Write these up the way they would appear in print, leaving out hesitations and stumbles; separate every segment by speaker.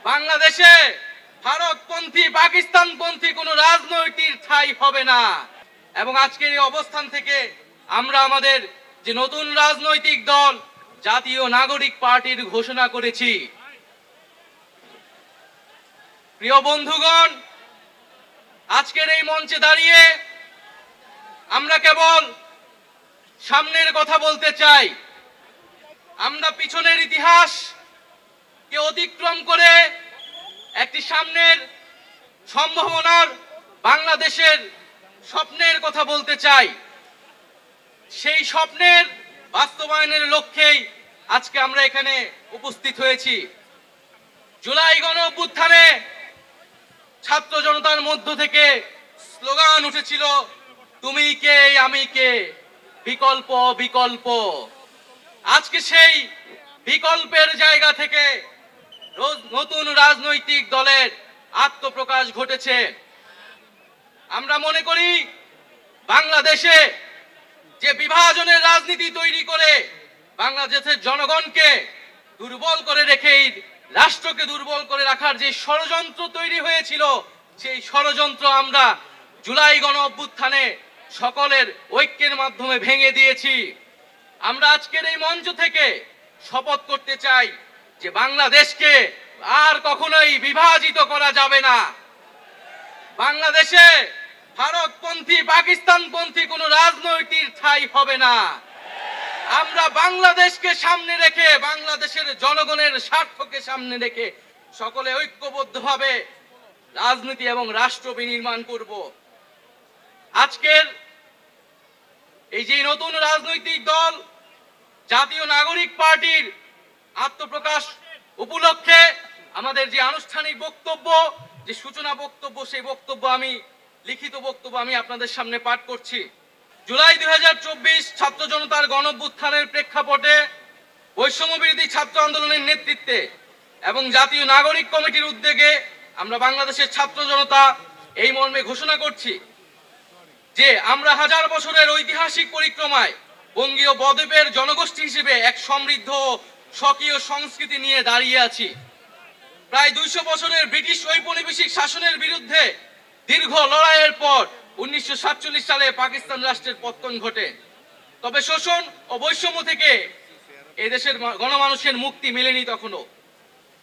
Speaker 1: বাংলাদেশে ভারতপন্থী পাকিস্তানপন্থী কোনো রাজনৈতিক ঠাঁই হবে না। এবং আজকের এই অবস্থান থেকে আমরা আমাদের যে নতুন রাজনৈতিক দল জাতীয় নাগরিক পার্টির ঘোষণা করেছি। প্রিয় বন্ধুগণ, আজকের এই মঞ্চে দাঁড়িয়ে আমরা কেবল সামনের কথা বলতে চাই। আমরা পিছনের ইতিহাসকে অতিক্রম করে একটি সামনের সম্ভাবনার বাংলাদেশের স্বপ্নের কথা বলতে চাই। সেই স্বপ্নের বাস্তবায়নের লক্ষ্যেই আজকে আমরা এখানে উপস্থিত হয়েছি। জুলাই গণ অভ্যুত্থানে ছাত্র জনতার মধ্য থেকে স্লোগান উঠেছিল, তুমি কে আমি কে, বিকল্প বিকল্প। আজকে সেই বিকল্পের জায়গা থেকে নতুন রাজনৈতিক দলের আত্মপ্রকাশ ঘটেছে। আমরা মনে করি বাংলাদেশে যে বিভাজনের রাজনীতি তৈরি করে বাংলাদেশের জনগণকে দুর্বল করে রেখে রাষ্ট্রকে দুর্বল করে রাখার যে ষড়যন্ত্র তৈরি হয়েছিল, সেই ষড়যন্ত্র আমরা জুলাই গণ অভ্যুত্থানে সকলের ঐক্যের মাধ্যমে ভেঙে দিয়েছি। আমরা আজকের এই মঞ্চ থেকে শপথ করতে চাই যে বাংলাদেশকে আর কখনোই বিভাজিত করা যাবে না। বাংলাদেশে ভারতপন্থী পাকিস্তানপন্থী কোনো রাজনৈতিক ঠাঁই হবে না। আমরা বাংলাদেশকে সামনে রেখে, বাংলাদেশের জনগণের স্বার্থকে সামনে রেখে সকলে ঐক্যবদ্ধভাবে রাজনীতি এবং রাষ্ট্র বিনির্মাণ করব। আজকের এই যে নতুন রাজনৈতিক দল জাতীয় নাগরিক পার্টির আত্মপ্রকাশ উপলক্ষে আমাদের যে আনুষ্ঠানিক বক্তব্য, যে সূচনা বক্তব্য, সেই বক্তব্য আমি লিখিত বক্তব্য আমি আপনাদের সামনে পাঠ করছি। জুলাই 2024 ছাত্র জনতার গণ অভ্যুত্থানের প্রেক্ষাপটে বৈষম্য বিরোধী ছাত্র আন্দোলনের নেতৃত্বে এবং জাতীয় নাগরিক কমিটির উদ্যোগে আমরা বাংলাদেশের ছাত্র জনতা এই মর্মে ঘোষণা করছি যে আমরা হাজার বছরের ঐতিহাসিক পরিক্রমায় বঙ্গীয় বদ্বীপের জনগোষ্ঠী হিসেবে এক সমৃদ্ধ স্বকীয় সংস্কৃতি নিয়ে দাঁড়িয়ে আছি। প্রায় 200 বছরের ব্রিটিশ ঔপনিবেশিক শাসনের বিরুদ্ধে দীর্ঘ লড়াইয়ের পর 1947 সালে পাকিস্তান রাষ্ট্রের পতন ঘটে। তবে শোষণ ও বৈষম্য থেকে এদেশের গণমানুষের মুক্তি মেলেনি তখনো।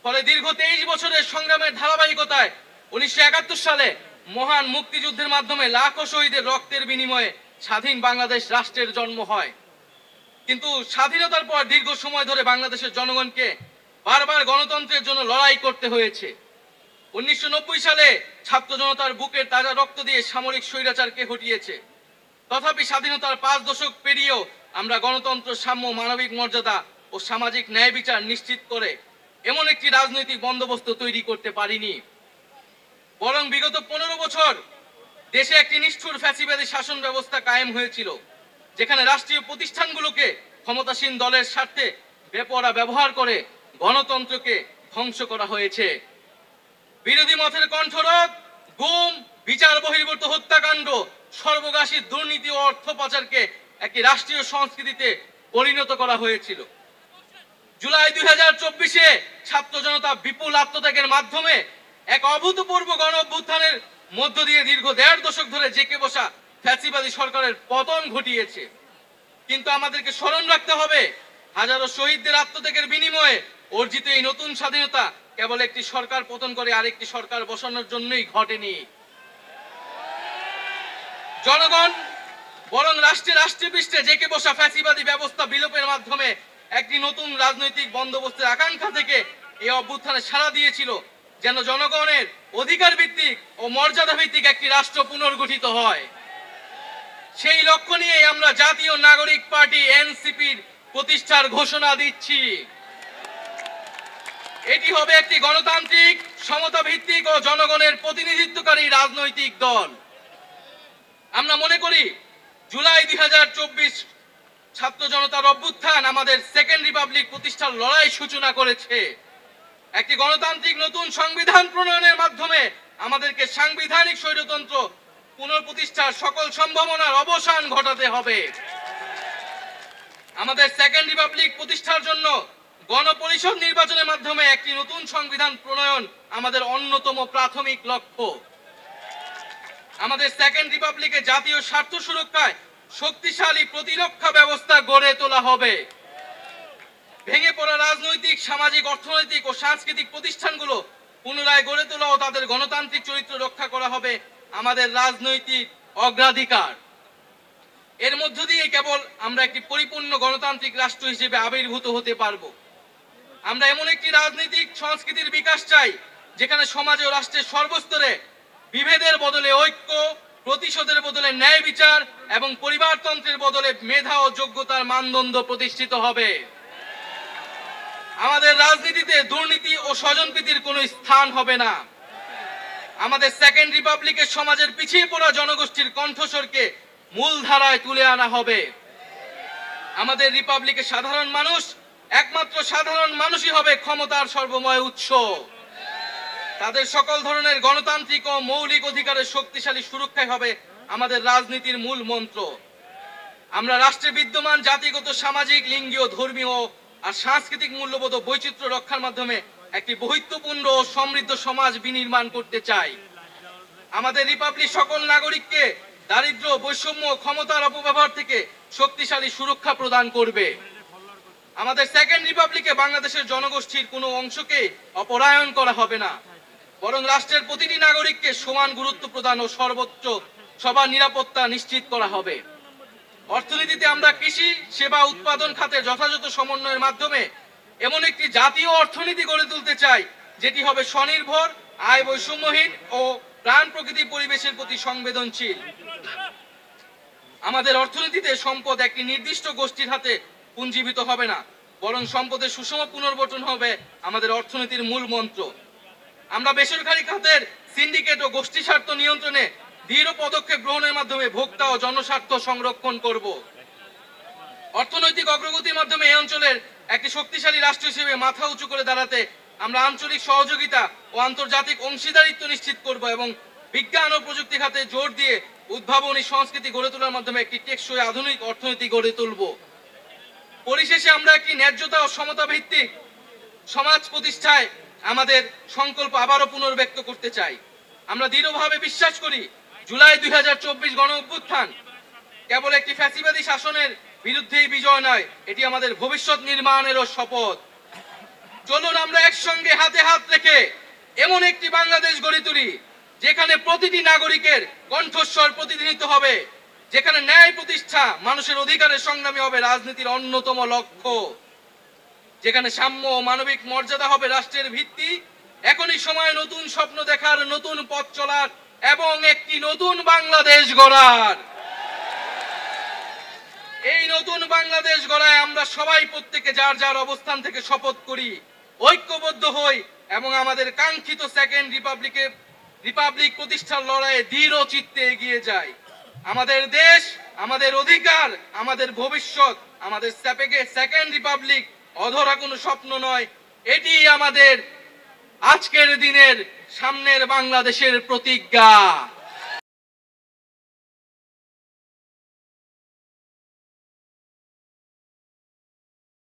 Speaker 1: ফলে দীর্ঘ 23 বছরের সংগ্রামের ধারাবাহিকতায় 1971 সালে মহান মুক্তিযুদ্ধের মাধ্যমে লাখো শহীদের রক্তের বিনিময়ে স্বাধীন বাংলাদেশ রাষ্ট্রের জন্ম হয়। কিন্তু স্বাধীনতার পর দীর্ঘ সময় ধরে বাংলাদেশের জনগণকে বারবার গণতন্ত্রের জন্য লড়াই করতে হয়েছে। 1990 সালে ছাত্র জনতার বুকের তাজা রক্ত দিয়ে সামরিক স্বৈরাচারকে হটিয়েছে। তথাপি স্বাধীনতার 5 দশক পেরিয়েও আমরা গণতন্ত্র, সাম্য, মানবিক মর্যাদা ও সামাজিক ন্যায় বিচার নিশ্চিত করে এমন একটি রাজনৈতিক বন্দোবস্ত তৈরি করতে পারিনি। বরং বিগত 15 বছর দেশে একটি নিষ্ঠুর ফ্যাসিবাদী শাসন ব্যবস্থা কায়েম হয়েছিল, যেখানে রাষ্ট্রীয় প্রতিষ্ঠানগুলোকে ক্ষমতাসীন দলের স্বার্থে বেপরোয়া ব্যবহার করে গণতন্ত্রকে ধ্বংস করা হয়েছে। বিরোধী মতের কণ্ঠরোধ, গুম, বিচার বহির্ভূত হত্যাকাণ্ড, সর্বগ্রাসী দুর্নীতি ও অর্থ পাচারকে একটি রাষ্ট্রীয় সংস্কৃতিতে পরিণত করা হয়েছিল। জুলাই 2024-এ ছাত্র জনতা বিপুল আত্মত্যাগের মাধ্যমে এক অভূতপূর্ব গণ অভ্যুত্থানের মধ্য দিয়ে দীর্ঘ 1.5 দশক ধরে জেঁকে বসা ফ্যাসিবাদী সরকারের পতন ঘটিয়েছে। কিন্তু আমাদেরকে স্মরণ রাখতে হবে, হাজারো শহীদদের আত্মত্যাগের বিনিময়ে অর্জিত এই নতুন স্বাধীনতা কেবল একটি সরকার পতন করে আরেকটি সরকার বসানোর জন্যই ঘটেনি। জনগণ বরং রাষ্ট্রে পৃষ্ঠে জেঁকে বসা ফ্যাসিবাদী ব্যবস্থা বিলোপের মাধ্যমে একটি নতুন রাজনৈতিক বন্দোবস্তের আকাঙ্ক্ষা থেকে এই অভ্যুত্থানে সাড়া দিয়েছিল, যেন জনগণের অধিকার ভিত্তিক ও মর্যাদা ভিত্তিক একটি রাষ্ট্র পুনর্গঠিত হয়। সেই লক্ষ্য নিয়ে আমরা জাতীয় নাগরিক পার্টি এনসিপির প্রতিষ্ঠার ঘোষণা দিচ্ছি। এটি হবে একটি গণতান্ত্রিক, সমতা ভিত্তিক ও জনগণের প্রতিনিধিত্বকারী রাজনৈতিক দল। আমরা মনে করি জুলাই 2024 ছাত্র জনতার অভ্যুত্থান আমাদের সেকেন্ড রিপাবলিক প্রতিষ্ঠার লড়াই সূচনা করেছে। একটি গণতান্ত্রিক নতুন সংবিধান প্রণয়নের মাধ্যমে আমাদেরকে সাংবিধানিক স্বৈরতন্ত্র পুনঃপ্রতিষ্ঠার সকল সম্ভাবনার অবসান ঘটাতে হবে। আমাদের সেকেন্ড রিপাবলিক প্রতিষ্ঠার জন্য গণপরিষদ নির্বাচনের মাধ্যমে একটি নতুন সংবিধান প্রণয়ন আমাদের অন্যতম প্রাথমিক লক্ষ্য। আমাদের সেকেন্ড রিপাবলিকে জাতীয় স্বার্থ সুরক্ষায় শক্তিশালী প্রতিরক্ষা ব্যবস্থা গড়ে তোলা হবে। ভেঙে পড়া রাজনৈতিক, সামাজিক, অর্থনৈতিক ও সাংস্কৃতিক প্রতিষ্ঠানগুলো পুনরায় গড়ে তোলা ও তাদের গণতান্ত্রিক চরিত্র রক্ষা করা হবে আমাদের রাজনৈতিক অগ্রাধিকার। এর মধ্য দিয়ে কেবল আমরা একটি পরিপূর্ণ গণতান্ত্রিক রাষ্ট্র হিসেবে আবির্ভূত হতে পারব। আমরা এমন একটি রাজনৈতিক সংস্কৃতির বিকাশ চাই যেখানে সমাজে ও রাষ্ট্রের সর্বস্তরে বিভেদের বদলে ঐক্য, প্রতিশোধের বদলে ন্যায় বিচার এবং পরিবারতন্ত্রের বদলে মেধা ও যোগ্যতার মানদণ্ড প্রতিষ্ঠিত হবে। আমাদের রাজনীতিতে দুর্নীতি ও স্বজনপ্রীতির কোনো স্থান হবে না। আমাদের সেকেন্ড রিপাবলিকের সমাজের পিছিয়ে পড়া জনগোষ্ঠীর কণ্ঠস্বরকে মূলধারায় তুলে আনা হবে। আমাদের রিপাবলিকের সাধারণ মানুষ, একমাত্র সাধারণ মানুষই হবে ক্ষমতার সর্বময় উৎস। তাদের সকল ধরনের গণতান্ত্রিক ও মৌলিক অধিকারের শক্তিশালী সুরক্ষাই হবে আমাদের রাজনীতির মূল মন্ত্র। আমরা রাষ্ট্রে বিদ্যমান জাতিগত, সামাজিক, লিঙ্গীয়, ধর্মীয় আর সাংস্কৃতিক মূল্যবোধ ও বৈচিত্র্য রক্ষার মাধ্যমে একটি বৈচিত্র্যপূর্ণ ও সমৃদ্ধ সমাজ বিনির্মাণ করতে চাই। আমাদের রিপাবলিক সকল নাগরিককে দারিদ্র, বৈষম্য, ক্ষমতার অপব্যবহার থেকে শক্তিশালী সুরক্ষা প্রদান করবে। আমাদের সেকেন্ড রিপাবলিকে বাংলাদেশের জনগোষ্ঠীর কোনো অংশকে অপরায়ণ করা হবে না, বরং রাষ্ট্রের প্রতিটি নাগরিককে সমান গুরুত্ব প্রদান ও সর্বোচ্চ সবার নিরাপত্তা নিশ্চিত করা হবে। অর্থনীতিতে আমরা কৃষি, সেবা, উৎপাদন খাতে যথাযথ সমন্বয়ের মাধ্যমে এমন একটি জাতীয় অর্থনীতি গড়ে তুলতে চাই যেটি হবে স্বনির্ভর, আয় বৈষম্যহীন ও প্রাণ প্রকৃতি পরিবেশের প্রতি সংবেদনশীল। আমাদের অর্থনীতিতে সম্পদ একটি নির্দিষ্ট গোষ্ঠীর হাতে পুঞ্জীভূত হবে না, বরং সম্পদের সুষম পুনর্বণ্টন হবে আমাদের অর্থনীতির মূল মন্ত্র। আমরা বেসরকারি খাতের সিন্ডিকেট ও গোষ্ঠী স্বার্থ নিয়ন্ত্রণে দৃঢ় পদক্ষেপ গ্রহণের মাধ্যমে ভোক্তা ও জনস্বার্থ সংরক্ষণ করব। অর্থনৈতিক অগ্রগতির মাধ্যমে এই অঞ্চলের একটি শক্তিশালী রাষ্ট্র হিসেবে মাথা উঁচু করে দাঁড়াতে আমরা আঞ্চলিক সহযোগিতা ও আন্তর্জাতিক অংশীদারিত্ব নিশ্চিত করব এবং বিজ্ঞান ও প্রযুক্তি খাতে জোর দিয়ে উদ্ভাবনী সংস্কৃতি গড়ে তোলার মাধ্যমে একটি টেকসই আধুনিক অর্থনীতি গড়ে তুলব। পরিশেষে আমরা একটি ন্যায্যতা ও সমতা ভিত্তিক সমাজ প্রতিষ্ঠায় আমাদের সংকল্প আবারও পুনর্ব্যক্ত করতে চাই। আমরা দৃঢ়ভাবে বিশ্বাস করি জুলাই 2024 গণ অভ্যুত্থান কেবল একটি ফ্যাসিবাদী শাসনের বিরুদ্ধেই বিজয় নয়, এটি আমাদের ভবিষ্যৎ নির্মাণেরও শপথ। চলুন আমরা একসঙ্গে হাতে হাত রেখে এমন একটি বাংলাদেশ গড়ে তুলি যেখানে প্রতিটি নাগরিকের কণ্ঠস্বর প্রতিধ্বনিত হবে, যেখানে ন্যায় প্রতিষ্ঠা, মানুষের অধিকারের সংগ্রামী হবে রাজনীতির অন্যতম লক্ষ্য, যেখানে সাম্য ও মানবিক মর্যাদা হবে রাষ্ট্রের ভিত্তি। এখনই সময় নতুন স্বপ্ন দেখার, নতুন পথ চলার এবং একটি নতুন বাংলাদেশ গড়ার। এই নতুন বাংলাদেশ গড়ায় আমরা সবাই প্রত্যেকে যার যার অবস্থান থেকে শপথ করি, ঐক্যবদ্ধ হই এবং আমাদের কাঙ্ক্ষিত সেকেন্ড রিপাবলিক প্রতিষ্ঠার লড়াইয়ে দৃঢ় চিত্তে এগিয়ে যাই। আমাদের দেশ, আমাদের অধিকার, আমাদের ভবিষ্যৎ, আমাদের সেকেন্ড রিপাবলিক অধরা কোনো স্বপ্ন নয়, এটি আমাদের আজকের দিনের সামনের বাংলাদেশের প্রতিজ্ঞা।